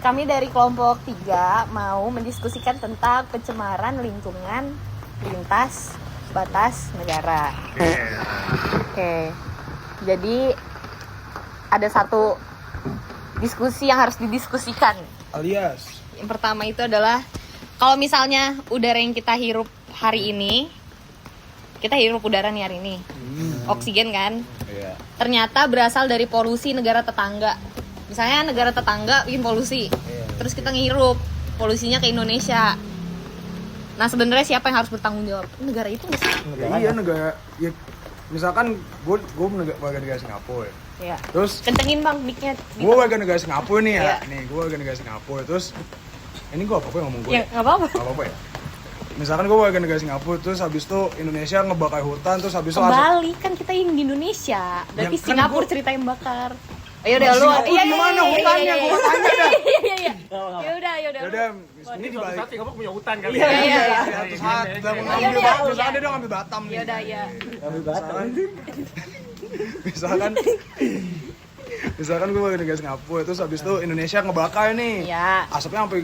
kami dari kelompok 3 mau mendiskusikan tentang pencemaran lingkungan lintas batas negara. Oke. Jadi ada satu diskusi yang harus didiskusikan. Alias Yang pertama itu adalah kalau misalnya udara yang kita hirup hari ini, kita hirup udara nih hari ini, oksigen kan? Iya. Ternyata berasal dari polusi negara tetangga. Misalnya negara tetangga bikin polusi, terus kita ngirup polusinya ke Indonesia. Nah sebenarnya siapa yang harus bertanggung jawab? Negara itu nggak sih? Iya negara. Ya, misalkan gue warga negara Singapura. Iya. Terus kencengin bang mic-nya. gue warga negara Singapura nih ya. Iya. Nih gue warga negara Singapura. Terus ini gue apa ngomong gue? Ya nggak apa-apa. Gak apa-apa ya. Misalkan gue warga negara Singapura, terus habis itu Indonesia ngebakar hutan, terus habis itu Kembali kan kita yang di Indonesia. Berarti Ya, kan Singapura gua- cerita yang bakar. Ayo udah lu. Singapura gimana hutannya? Gua tanya dah. Iya. Ya udah. Ya udah, ini Suatu dibalik. saat Singapura punya hutan kali. Iya, Iya. satu saat udah Iya, ngambil iya, Batam, iya. misalkan dia udah ngambil Batam nih. Ya udah ya. Misalkan gue warga negara Singapura, terus habis itu Indonesia ngebakar nih. Iya. Asapnya sampai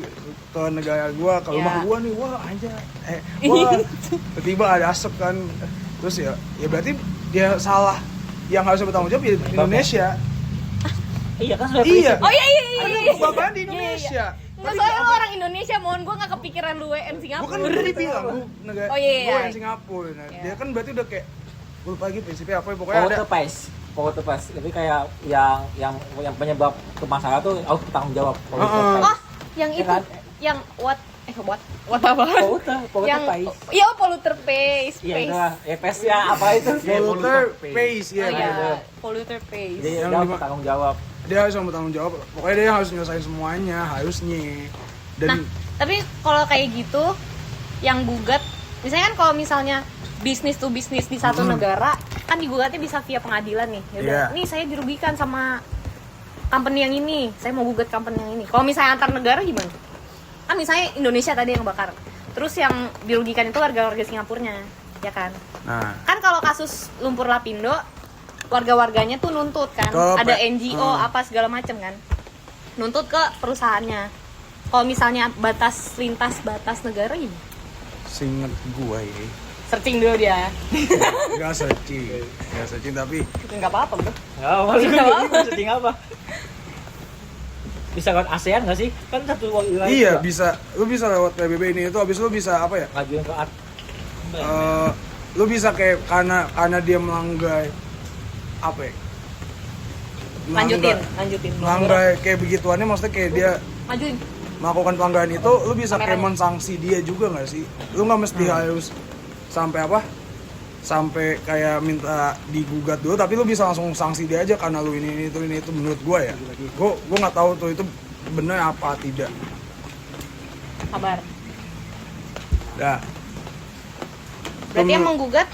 ke negara gue, ke rumah Iya. gue nih, wah anjay. Wah, tiba-tiba ada asap kan. Terus ya berarti dia salah. Yang harusnya bertanggung jawab ya Indonesia. Iya kan sudah Iya. Oh iya. Ada kebakaran di Indonesia. Enggak, soalnya lu orang Indonesia, mohon gue gak kepikiran lu WN Singapura. Gue kan udah bilang, gue negara, Oh, iya. gue yang Singapura. Nah, Iya. dia kan berarti udah kayak, gue lupa lagi prinsipnya apa ya, pokoknya ada. Power to pass. Jadi kayak yang penyebab ke masalah tuh harus bertanggung jawab. Power to Heeh. pass. Oh, yang Iya itu. kan? Yang what apa? Power Yang to pass. iya polluter pace. Iya, itu lah. PS ya apa itu? Polluter pace Oh ya. iya, gitu. polluter pace. Jadi Yang dia harus lima- bertanggung jawab. Dia harus bertanggung jawab. Pokoknya dia harus nyelesain semuanya, harusnya. Dan Nah, tapi kalau kayak gitu yang gugat, misalnya kan kalau misalnya bisnis to bisnis di satu negara, kan digugatnya bisa via pengadilan nih. Ya udah, Iya. nih saya dirugikan sama company yang ini, saya mau gugat company yang ini. Kalau misalnya antar negara gimana? Kan misalnya Indonesia tadi yang bakar. Terus yang dirugikan itu warga-warga Singapurnya, ya kan? nah, Kan kalau kasus lumpur lapindo, warga-warganya tuh nuntut kan, Ke ada P- NGO apa segala macem kan, nuntut ke perusahaannya. Kalau misalnya lintas batas negara gimana? seinget gua ini. Searching dulu dia. Gak searching tapi Enggak apa-apa, Bro. Enggak apa setting apa? Bisa lewat ASEAN nggak sih? Kan satu wilayah. iya juga. bisa, lu bisa lewat PBB ini itu, habis lu bisa apa ya? Ngajuin ke art. Lu bisa kayak karena dia melanggar apa ya? Lanjutin. Melanggar kayak begituannya, maksudnya kayak dia Majuin. melakukan pelanggaran itu, lu bisa kayak Kameranya. mensanksi dia juga nggak sih? Lu nggak mesti harus sampai apa? Sampai kayak minta digugat dulu, tapi lu bisa langsung sanksi dia aja karena lu ini itu menurut gua ya. Gua nggak tahu tuh itu benar apa tidak. Kabar. Nah, Berarti yang menggugat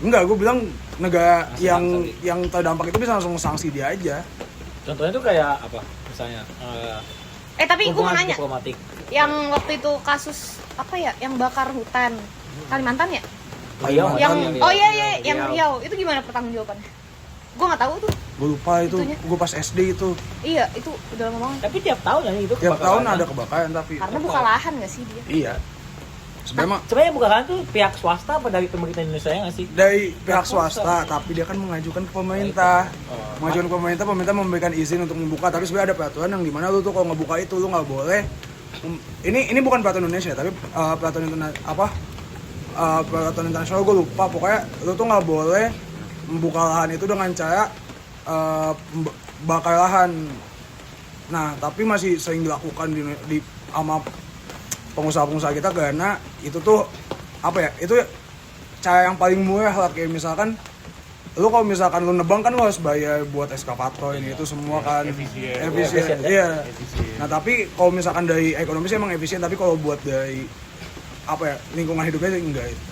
enggak, gua bilang negara Langsung yang sanksi. yang terdampak itu bisa langsung sanksi dia aja. Contohnya tuh kayak apa? Misalnya tapi gue mau hubungan nanya, diplomatik. yang waktu itu kasus apa ya, yang bakar hutan Kalimantan ya? Riau, Yang Riau. oh iya yang Riau. Riau itu gimana pertanggungjawabannya? Gue nggak tahu tuh. Gua lupa itu, Itunya. gua pas SD itu. Iya itu udah lama banget. Tapi tiap tahun ya itu Tiap kebakaran. tahun ada kebakaran tapi Karena buka lahan nggak sih dia? iya. Sebenarnya mah Sebenarnya bukan tuh pihak swasta apa dari pemerintah Indonesia ya nggak sih? dari pihak swasta, tapi dia kan mengajukan ke pemerintah. Oh. Mengajukan ke pemerintah memberikan izin untuk membuka, tapi sebenarnya ada peraturan yang dimana lu tuh kalau ngebuka itu lu nggak boleh. Ini bukan peraturan Indonesia, tapi peraturan peraturan internasional gue lupa. Pokoknya lu tuh nggak boleh membuka lahan itu dengan cara bakar lahan. Nah, tapi masih sering dilakukan di sama pengusaha-pengusaha kita karena itu tuh apa ya? Itu cara yang paling murah lah, kayak misalkan lu kalau misalkan lu nebang kan lu harus bayar buat eskavator ini itu semua kan efisien. Iya. Nah, tapi kalau misalkan dari ekonomi sih emang efisien, tapi kalau buat dari apa ya, lingkungan hidupnya sih enggak itu.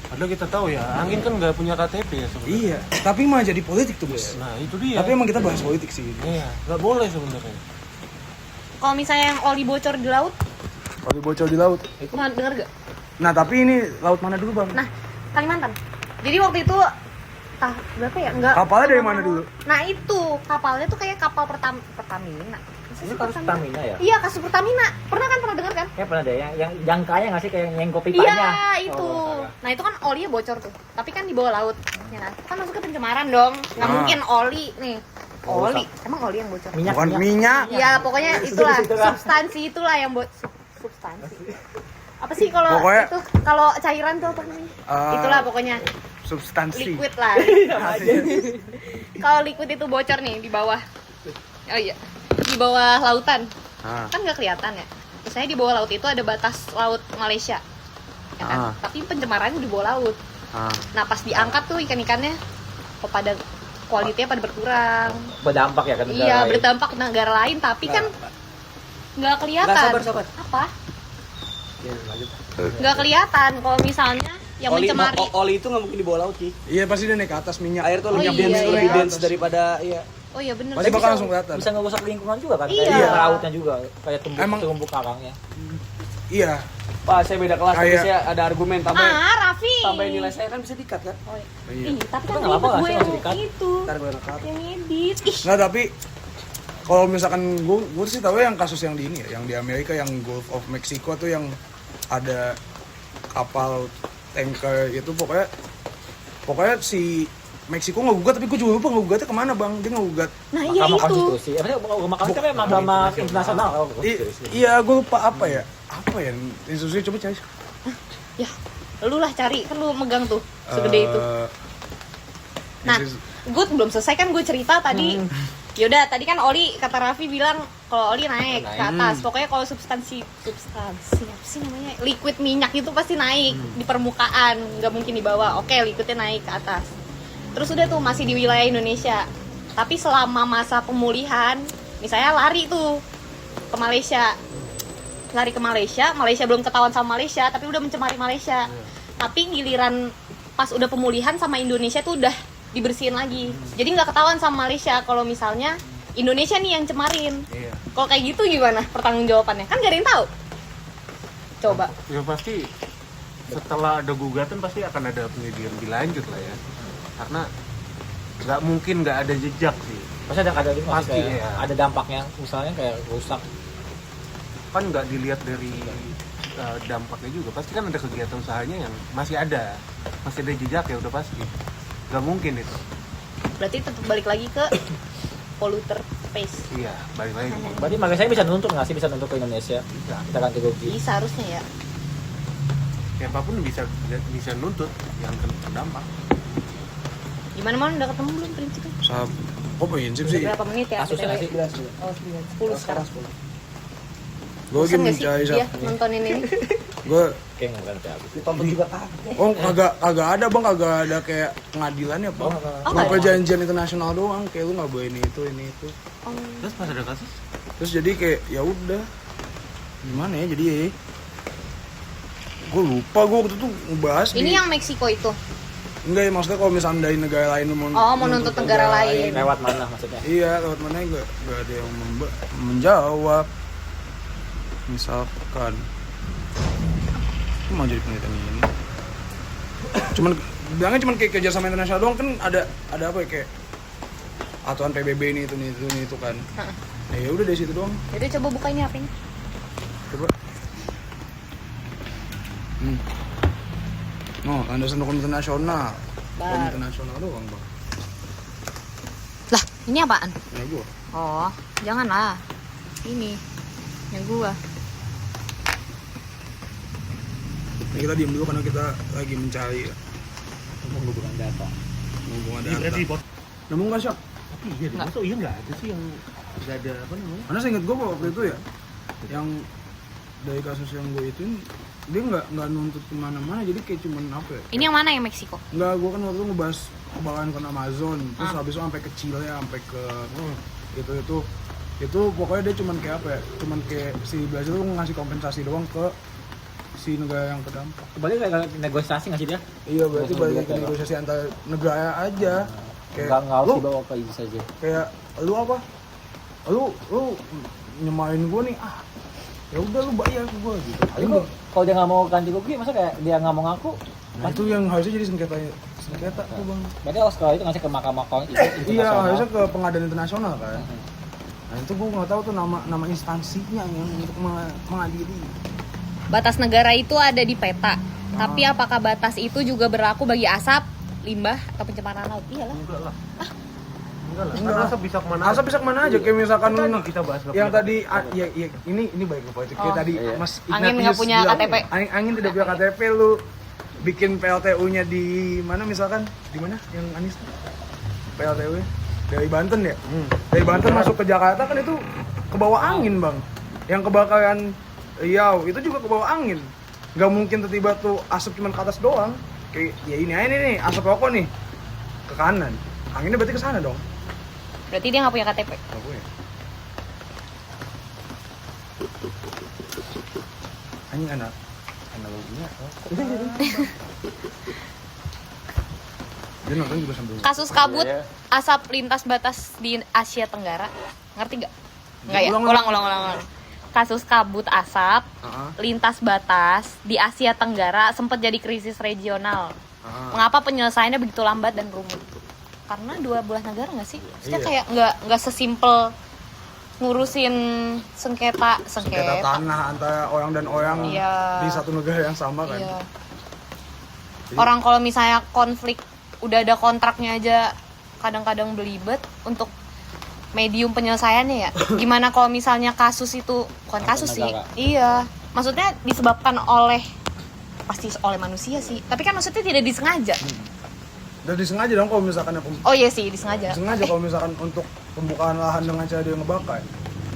Padahal kita tahu ya, angin kan nggak punya KTP ya sebenarnya. Iya, tapi mah jadi politik tuh, Bos. Nah itu dia. Tapi emang kita bahas politik sih. Iya, nggak boleh sebenarnya. Kalau misalnya yang oli bocor di laut, Kalau bocor di laut. pernah denger gak? Nah, tapi ini laut mana dulu, Bang? Nah, Kalimantan. Jadi waktu itu berapa ya? Enggak. Kapalnya dari mana dulu? Nah itu kapalnya tuh kayak kapal Pertamina. Ini kan Pertamina ya? Iya, kasus Pertamina. Pernah dengar kan? Kayak pernah deh yang jangkanya nggak sih kayak yang kopi pipanya? Iya, itu. Oh, Nah, itu kan olinya bocor tuh. Tapi kan di bawah laut. Ya kan? Kan masuk ke pencemaran dong. Nggak mungkin oli nih. Oli. Emang oli yang bocor? minyak. Bukan minyak. Iya, pokoknya itulah. Itulah. Substansi itulah yang substansi. Apa sih kalau Pokoknya- itu kalau cairan tuh apa namanya? Itulah pokoknya Substansi. liquid lah. Kalau liquid itu bocor nih di bawah. Oh iya. Di bawah lautan. Kan nggak kelihatan ya. Misalnya di bawah laut itu ada batas laut Malaysia. Ya kan? Tapi pencemarannya di bawah laut. Nah, pas diangkat tuh ikan-ikannya pada kualitinya pada berkurang. Berdampak ya kan? Iya, berdampak ke negara lain tapi kan nggak kelihatan. sabar. Apa? Nggak kelihatan kalau misalnya yang mencemari. Oli itu nggak mungkin di bawah laut sih. Iya pasti dia naik ke atas minyak. Air tuh Oh, lebih iya, dense, iya. lebih dense daripada iya. Oh iya bener. Pasti bakal langsung kelihatan. Bisa ngerusak lingkungan juga kan? Iya. Kayak lautnya juga, kayak Emang- terumbu karangnya. Iya. Pak, saya beda kelas tapi Kayak- saya ada argumen Raffi. tambah nilai saya kan bisa dikat kan? Oh, iya. Iya. Ih, tapi kan Tapi nggak apa-apa ribet nggak gue sih, yang masih dikat? itu. Ntar gue nekat. Yang edit. Ih, Nggak, tapi kalau misalkan gue sih tahu yang kasus yang di ini ya, yang di Amerika yang Gulf of Mexico tuh yang ada kapal tanker itu pokoknya si Meksiko ngegugat, tapi gue juga lupa ngegugatnya kemana bang, dia ngegugat. nah iya Mahkamah itu. Konstitusi. Mahkamah Konstitusi kan mahkamah internasional. Iya gue lupa apa ya institusi coba cari. Ya, lu lah cari, kan lu megang tuh segede itu. Nah, gue belum selesai kan gue cerita tadi. Yaudah, tadi kan Oli kata Raffi bilang kalau Oli naik ke atas. Pokoknya kalau substansi apa sih namanya? Liquid minyak itu pasti naik di permukaan, nggak mungkin di bawah. Oke, liquidnya naik ke atas. Terus udah tuh masih di wilayah Indonesia. Tapi selama masa pemulihan, misalnya lari tuh ke Malaysia. Lari ke Malaysia belum ketahuan sama Malaysia, tapi udah mencemari Malaysia. Tapi giliran pas udah pemulihan sama Indonesia tuh udah dibersihin lagi. Jadi nggak ketahuan sama Malaysia kalau misalnya Indonesia nih yang cemarin. Iya. Kalau kayak gitu gimana pertanggungjawabannya? Kan gak ada yang tahu. Coba. Ya pasti setelah ada gugatan pasti akan ada penyelidikan lebih lanjut lah ya. Karena nggak mungkin nggak ada jejak sih. Pasti ada Pasti, iya. ada dampaknya, misalnya kayak rusak. Kan nggak dilihat dari dampaknya juga. Pasti kan ada kegiatan usahanya yang masih ada jejak ya udah pasti. Nggak mungkin itu. Berarti tetap balik lagi ke polluter space. Iya, balik lagi. Berarti makanya saya bisa nuntut nggak sih, bisa nuntut ke Indonesia? Kita ganti rugi. Bisa harusnya ya. Siapapun bisa nuntut yang terdampak. Gimana udah ketemu belum prinsipnya? Kok prinsip sih? Berapa menit ya? Kasusnya nggak sih? Oh, 10 sekarang. Gue lagi Bosan nggak sih mencari dia nontonin ini? gue Kayak nggak ngerti habis. Ditonton juga kan. kagak ada bang, kagak ada kayak pengadilannya bang. Oh, Cuma nggak ada. perjanjian internasional doang, kayak lu nggak boleh ini itu. Oh. Terus pas ada kasus? Terus jadi kayak ya udah gimana ya jadi ya. Gue lupa gue waktu itu ngebahas Ini yang Meksiko itu. enggak ya, maksudnya kalau misalnya dari negara lain mau Mau nuntut negara lain. Lewat mana maksudnya? Iya, lewat mana enggak ada yang menjawab. Misalkan mau jadi penelitian ini. Bilangnya cuman kayak kerjasama internasional doang, kan ada apa ya, kayak aturan PBB ini itu kan. Nah, ya udah dari situ doang. Jadi coba buka ini HP-nya. Coba. No, landasan hukum internasional. Hukum internasional doang, Bang. Lah, ini apaan? Ya gua. Oh, janganlah. Ini yang gua. Ini kita diam dulu karena kita lagi mencari ya. Hubungan data. Hubungan Iya berarti data. bot. Nemu nggak sih? Tapi iya deh, masa iya nggak ada sih yang nggak ada apa namanya? Karena saya inget gue waktu itu ya, yang dari kasus yang gue ituin, dia nggak nuntut kemana-mana, jadi kayak cuman apa ya? Ini yang mana yang Meksiko? Nggak, gue kan waktu itu ngebahas kebakaran kon Amazon, terus habis itu sampai kecilnya, sampai ke itu pokoknya dia cuman kayak apa ya? Cuman kayak si Brazil tuh ngasih kompensasi doang ke si negara yang terdampak. Kembali kayak negosiasi nggak sih dia? Iya, berarti balik ke negosiasi antar negara aja. Nggak harus dibawa ke ISIS saja. Kayak lu apa? Lu nyemain gue nih, ya udah lu bayar ke gue gitu. Tapi kok kalau dia nggak mau ganti rugi, masa kayak dia nggak mau ngaku? Nah itu yang harusnya jadi sengketa tuh bang. Berarti harus kalau itu ngasih ke mahkamah Iya, harusnya ke pengadilan internasional kan. Nah itu gue nggak tahu tuh nama instansinya yang untuk mengadili. Batas negara itu ada di peta. Tapi apakah batas itu juga berlaku bagi asap, limbah, atau pencemaran laut? Iyalah. Enggak lah. Enggak lah. Enggak. Kan asap bisa kemana? Asap bisa kemana aja, kayak misalkan Kan tadi kita bahas yang tadi ya ini baik ke politik. Kayak tadi Mas Angin Ignatius nggak punya bilang, KTP. Angin tidak punya KTP, lu bikin PLTU-nya di mana misalkan? Di mana yang Anies? PLTU-nya dari Banten ya? Dari Banten masuk ke Jakarta kan itu ke bawah angin, Bang. Yang kebakaran Riau itu juga ke bawah angin. Gak mungkin tiba-tiba tuh asap cuma ke atas doang. Kayak ya ini aja nih asap rokok nih ke kanan. Anginnya berarti ke sana dong. Berarti dia nggak punya KTP. Nggak punya. Anjing analoginya rokok. Dia nonton juga sambil. Kasus kabut asap lintas batas di Asia Tenggara. Ngerti nggak? Nggak ya? Ulang. Ulang. Kasus kabut asap lintas batas di Asia Tenggara sempat jadi krisis regional. Mengapa penyelesaiannya begitu lambat dan rumit? Karena dua belah negara nggak sih? Maksudnya kayak nggak sesimpel ngurusin sengketa tanah antara orang dan orang Iya. di satu negara yang sama kan. Iya. Orang kalau misalnya konflik udah ada kontraknya aja kadang-kadang belibet untuk medium penyelesaiannya ya. Gimana kalau misalnya kasus itu bukan kasus sih. Iya. Maksudnya disebabkan pasti oleh manusia sih. Tapi kan maksudnya tidak disengaja. Udah disengaja dong kalau misalkan Oh iya sih, disengaja. disengaja kalau misalkan untuk pembukaan lahan dengan cara dia ngebakar.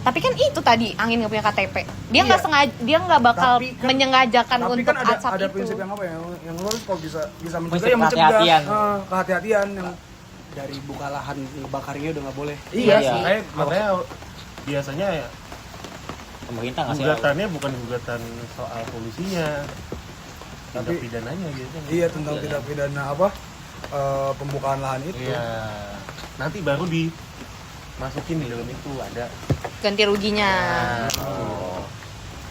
Tapi kan itu tadi Angin nggak punya KTP. Dia nggak sengaja, dia nggak bakal Tapi kan- menyengajakan Tapi untuk kan asap ada itu. prinsip yang apa ya? Yang lo kalau bisa mencegah Prinsip ya mencegah. kehati-hatian. Kehati-hatian yang Dari buka lahan bakarnya udah nggak boleh. iya Iya. sih. Makanya biasanya ya Pemerintah ngasih gugatannya bukan gugatan soal polusinya, tindak Tapi- pidananya gitu. Iya tentang tindak pidana apa? Pembukaan lahan itu. Iya. Nanti baru dimasukin di dalam itu ada. Ganti ruginya.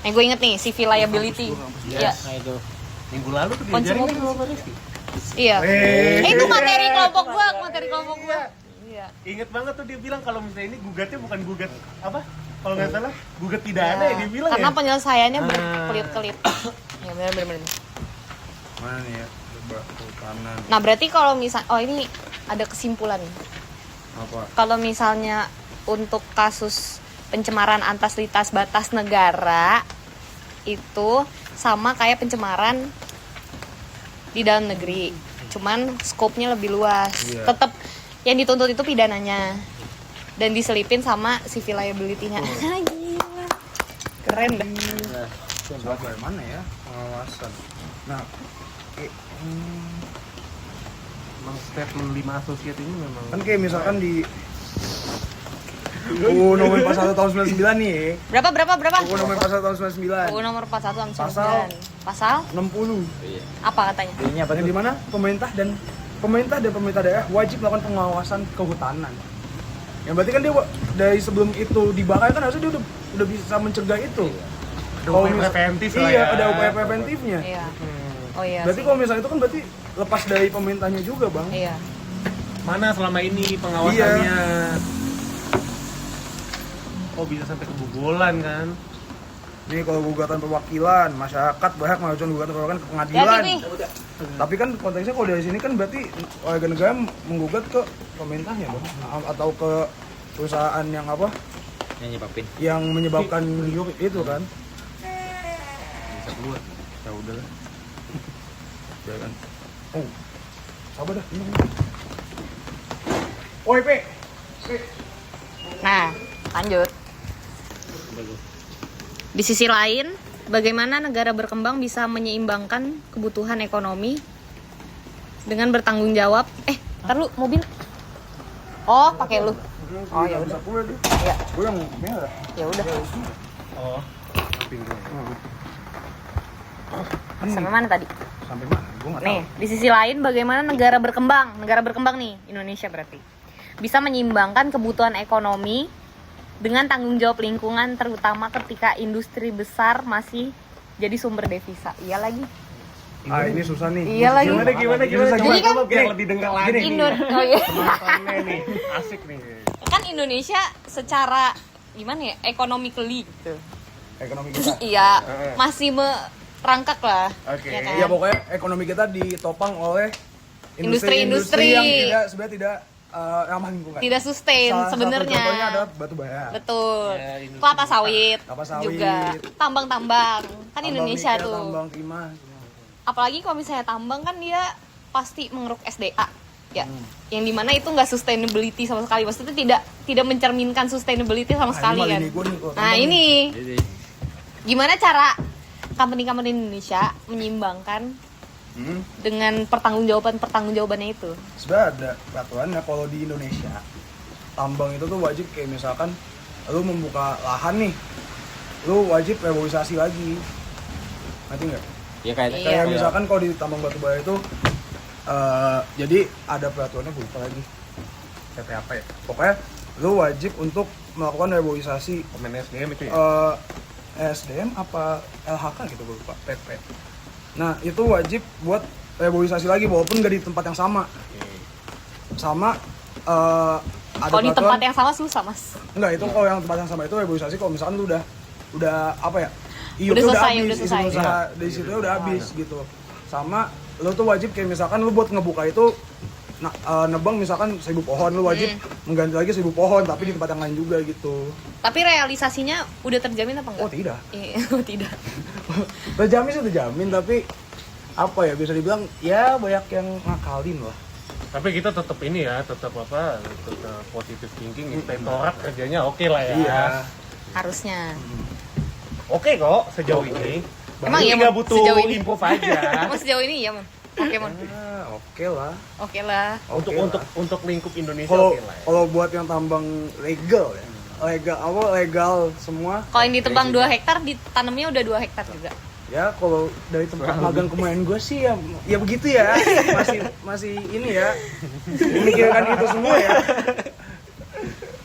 Gue inget nih, civil liability. Iya. Nah itu. Minggu lalu tuh Kunci diajarin mobil. kan sama Rizky. Iya. Itu materi kelompok gua. Iya. Ingat banget tuh dia bilang kalau misalnya ini gugatnya bukan gugat apa? Kalau nggak salah gugat pidana ya dia bilang Karena ya. penyelesaiannya berkelit-kelit. Ya benar. Mana nih ya? Coba kanan. Nah, berarti kalau misal ini ada kesimpulan. Apa? Kalau misalnya untuk kasus pencemaran atas lintas batas negara itu sama kayak pencemaran di dalam negeri, cuman skopnya lebih luas. Iya. Tetap yang dituntut itu pidananya dan diselipin sama civil liability-nya. Gila. Keren deh. Sampai mana ya pengawasan? Nah, Emang statement 5 asosiat ini memang kan kayak misalkan di UU nomor 41 tahun 99 nih. Berapa? UU nomor 41 tahun 99. UU nomor 41 tahun 99. Pasal- Pasal 60. apa katanya? Ininya apa Yang tuh? di mana pemerintah dan pemerintah daerah wajib melakukan pengawasan kehutanan. Yang berarti kan dia dari sebelum itu dibakar kan harusnya dia udah bisa mencegah itu. ada upaya preventif lah Iya, ya. ada upaya preventifnya. Iya. Oh iya. Berarti sih. kalau misalnya itu kan berarti lepas dari pemerintahnya juga, Bang. Iya. Mana selama ini pengawasannya? Oh bisa sampai kebobolan kan? Nih kalau gugatan perwakilan, masyarakat berhak mengajukan gugatan perwakilan ke pengadilan. Nih. Tapi kan konteksnya kalau dari sini kan berarti warga negara menggugat ke pemerintahnya, Bang. Atau ke perusahaan yang apa? Yang nyebabin. Yang menyebabkan itu kan. Bisa keluar. Ya udahlah. Ya kan. Oh. Sabar dah. Oi, Pe. Nah, lanjut. Di sisi lain, bagaimana negara berkembang bisa menyeimbangkan kebutuhan ekonomi dengan bertanggung jawab? Ntar lu mobil. Oh, pakai lu. Oh, ya udah. Iya. Gue yang merah. Ya udah. Oh. Samping gue. Sampai mana tadi? Sampai mana? Gue nggak tahu. Nih, di sisi lain bagaimana negara berkembang nih, Indonesia berarti, bisa menyeimbangkan kebutuhan ekonomi dengan tanggung jawab lingkungan, terutama ketika industri besar masih jadi sumber devisa. Iya lagi. Ini susah nih. Iya lagi. Gimana? Jadi kan Biar lebih denger lagi. Oh iya. Penontonnya nih, asik nih. Kan Indonesia secara gimana ya, economically gitu. Ekonomi kita. Iya, masih merangkak lah. Oke. Ya kan? Iya pokoknya ekonomi kita ditopang oleh Industri-industri. yang sebenarnya tidak ramah lingkungan. Tidak sustain Salah satu sebenarnya. contohnya ada batu bara. Betul. Ya, ini Kelapa sawit, Kelapa sawit. juga. Tambang-tambang. Kan Tambang Indonesia nikel, tuh. Tambang timah. Apalagi kalau misalnya tambang kan dia pasti mengeruk SDA. Ya. Yang dimana itu nggak sustainability sama sekali. Maksudnya tidak mencerminkan sustainability sama sekali Ini kan. malah gua nih, kalau Nah, tambang ini. Gimana cara company-company Indonesia menyeimbangkan dengan pertanggungjawabannya itu? Sebenarnya ada peraturannya kalau di Indonesia. Tambang itu tuh wajib kayak misalkan lu membuka lahan nih, lu wajib reboisasi lagi. Ngerti nggak? Ya kayak Iya. Kayak misalkan kalau di tambang batu bara itu jadi ada peraturannya, gue lupa lagi PT apa ya, pokoknya lu wajib untuk melakukan reboisasi Komen SDM itu ya. SDM apa LHK gitu, gue lupa, PP. Nah itu wajib buat reboisasi lagi walaupun nggak di tempat yang sama. Sama ada Kalau di peraturan- tempat yang sama susah, Mas. Enggak, itu kalau yang tempat yang sama itu reboisasi kalau misalkan lu udah apa ya? Udah selesai, udah izin selesai. usaha di situ udah habis gitu. Sama lu tuh wajib kayak misalkan lu buat ngebuka itu nebang misalkan 1000 pohon, lu wajib mengganti lagi 1000 pohon tapi di tempat yang lain juga gitu. Tapi realisasinya udah terjamin apa enggak? Oh tidak. Iya, tidak. Terjamin sih terjamin, tapi apa ya, bisa dibilang ya banyak yang ngakalin lah. Tapi kita tetap ini ya, tetap positive thinking, inspektorat kerjanya oke lah ya. Iya. Harusnya. Oke kok sejauh ini. Emang iya, nggak Mon? butuh Sejauh ini? improve aja. Mas sejauh ini ya, Mon. Oke, Mon. Oke lah. Oke lah. untuk Oke untuk lah. untuk lingkup Indonesia Kalau oke lah ya. kalau buat yang tambang legal ya. Legal semua. Kalau yang ditebang 2 hektar, ditanamnya udah 2 hektar juga. Ya kalau dari tempat magang kemarin gue sih ya begitu ya, masih ini ya, memikirkan itu semua ya.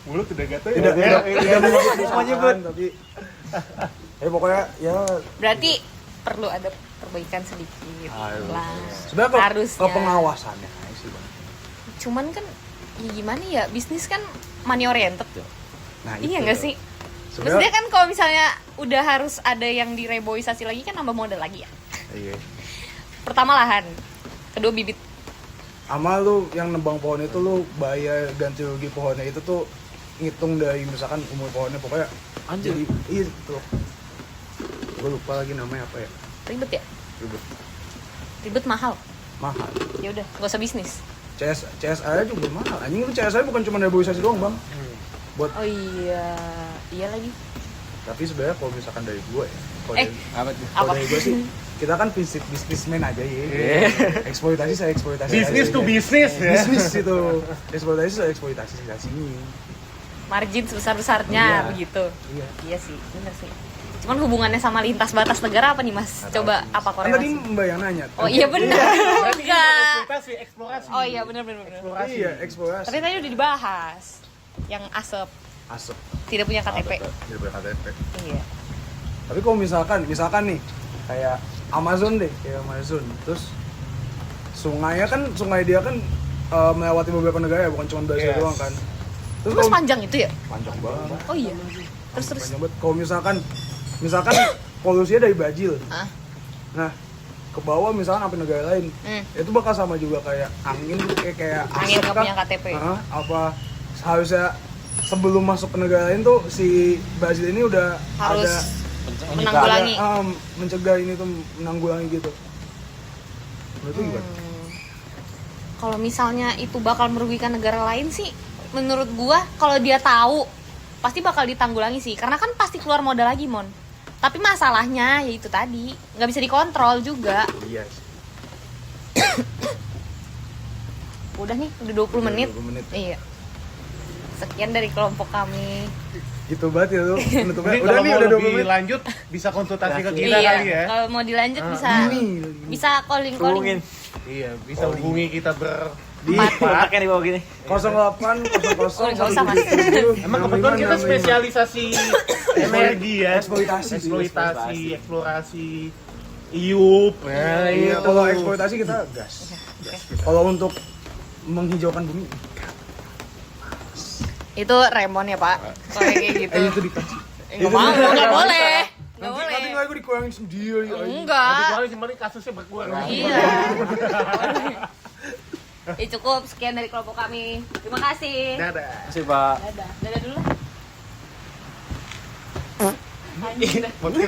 Mulut udah gatel Tidak menyebut menyebut. tapi pokoknya ya Berarti perlu ada perbaikan sedikit lah. sebenarnya Harusnya. ke pengawasannya sih Bang. Cuman kan ya gimana ya, bisnis kan money oriented tuh. Nah, Iya itu. nggak sih? Maksudnya Sebenarnya kan kalau misalnya udah harus ada yang direboisasi lagi kan nambah modal lagi ya. iya. Pertama lahan, kedua bibit. Sama lu yang nebang pohon itu lu bayar ganti rugi pohonnya itu tuh ngitung dari misalkan umur pohonnya, pokoknya Anjir. jadi itu. Gue lupa lagi namanya apa ya. Ribet ya? Ribet. Ribet mahal. Mahal. Ya udah, gak usah bisnis. CSR juga mahal. Anjing itu CSR bukan cuma reboisasi doang, Bang. Buat Oh iya, iya lagi. tapi sebenarnya kalau misalkan dari gue ya, kalau Eh, dari- Apa tuh? kalau apa? dari gue sih kita kan prinsip bisnismen aja ya. Eksploitasi saya eksploitasi. Bisnis aja, to ya. bisnis ya. Bisnis itu. Eksploitasi saya eksploitasi sana sini. Margin sebesar-besarnya Iya. begitu. Iya. Iya sih, bener sih. Cuman hubungannya sama lintas batas negara apa nih, Mas? Coba apa Kan tadi korelasi? Mbak yang nanya. Oh iya benar. Enggak. Eksploitasi, eksplorasi. Oh iya benar. Eksplorasi. Iya, eksplorasi. Tapi tadi udah dibahas. Yang asap Asap. tidak punya KTP. Tidak punya KTP. Iya. Tapi kalau misalkan nih kayak Amazon deh, kayak Amazon. Terus sungainya kan, sungai dia kan melewati beberapa negara ya, bukan cuma Brazil Yes. doang kan. Terus Mas kalau panjang itu ya? panjang banget. Oh iya. Terus Panjang banget. Kalau misalkan polusinya dari Brazil. ah. Nah, ke bawah misalkan sampai negara lain. Itu bakal sama juga kayak angin, kayak Angin asap nggak kah? punya KTP. Apa seharusnya sebelum masuk ke negara lain tuh si Brazil ini udah Harus ada menanggulangi. mencegah ini tuh, menanggulangi gitu. Menurut lu gimana? Kalau misalnya itu bakal merugikan negara lain sih, menurut gua kalau dia tahu pasti bakal ditanggulangi sih, karena kan pasti keluar modal lagi, Mon. Tapi masalahnya ya itu tadi, nggak bisa dikontrol juga. Iya sih. Udah nih, udah 20 menit. 20 menit. Iya. Sekian dari kelompok kami. Gitu banget ya lu penutupnya. Jadi Udah kalau nih, mau udah 20 lebih menit. lanjut bisa konsultasi ke kita Iya. kali ya. Kalau mau dilanjut bisa bisa calling. Hubungin. Iya, bisa hubungi kita Di Kontaknya di bawah gini. 08 00 Nggak usah, Mas. Emang kebetulan kita spesialisasi energi ya. Eksploitasi sih, Eksploitasi, eksplorasi. Iup. Iya, kalau eksploitasi kita gas. Kalau untuk menghijaukan bumi, Itu Remon ya Pak. Kalau kayak gitu. itu dikasih. Nggak mau, nggak boleh. Nggak Nanti boleh. nggak gue dikurangin sendiri. Enggak. Kecuali sebenarnya kasusnya berkurang. Iya. Cukup sekian dari kelompok kami. Terima kasih. Dadah. Masih Pak. Dadah. Dadah dulu. Podcast